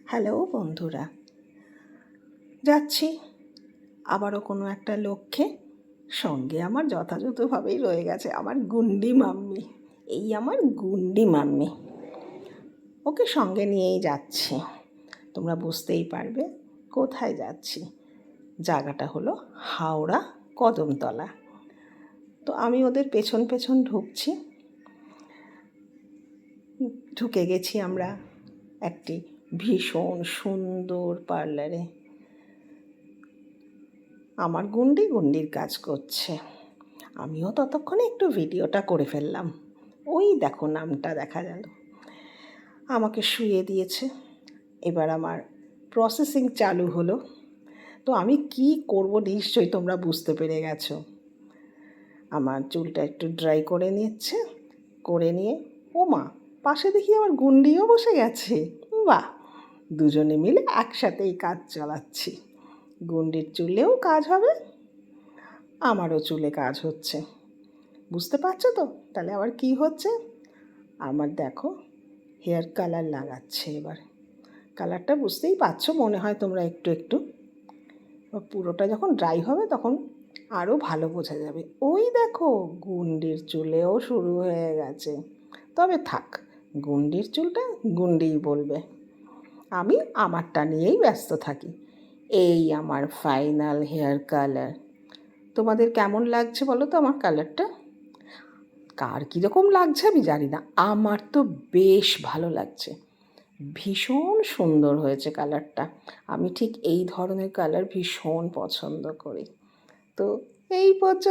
Hello বন্ধুরা, যাচ্ছি আবারও কোনো একটা লক্ষ্যে। সঙ্গে আমার যথাযথভাবেই রয়ে গেছে আমার গুন্ডি মাম্মি। এই আমার গুন্ডি মাম্মি, ওকে সঙ্গে নিয়েই যাচ্ছি। তোমরা বুঝতেই পারবে কোথায় যাচ্ছি। জায়গাটা হলো হাওড়া কদমতলা। তো আমি ওদের পেছন পেছন ঢুকে গেছি আমরা একটি ভীষণ সুন্দর পার্লারে। আমার গুন্ডির কাজ করছে, আমিও ততক্ষণে একটু ভিডিওটা করে ফেললাম। ওই দেখো নামটা দেখা গেল। আমাকে শুইয়ে দিয়েছে, এবার আমার প্রসেসিং চালু হলো। তো আমি কি করব নিশ্চয়ই তোমরা বুঝতে পেরে গেছো। আমার চুলটা একটু ড্রাই করে নিচ্ছে, করে নিয়ে ও মা, পাশে দেখি আমার গুন্ডিও বসে গেছে। বাহ, দুজনে মিলে একসাথেই কাজ চালাচ্ছি। গুন্ডির চুলেও কাজ হবে, আমারও চুলে কাজ হচ্ছে। বুঝতে পারছো তো তাহলে আবার কি হচ্ছে? আমার দেখো হেয়ার কালার লাগাচ্ছে। এবার কালারটা বুঝতেই পারছো মনে হয় তোমরা একটু একটু। পুরোটা যখন ড্রাই হবে তখন আরও ভালো বোঝা যাবে। ওই দেখো গুন্ডির চুলেও শুরু হয়ে গেছে। তবে থাক, গুন্ডির চুলটা গুন্ডিই বলবে, আমি আমারটা নিয়েই ব্যস্ত থাকি। এই আমার ফাইনাল হেয়ার কালার। তোমাদের কেমন লাগছে বলো তো আমার কালারটা? কার কীরকম লাগছে আমি জানি না, আমার তো বেশ ভালো লাগছে। ভীষণ সুন্দর হয়েছে কালারটা। আমি ঠিক এই ধরনের কালার ভীষণ পছন্দ করি। তো এই পর্যন্ত।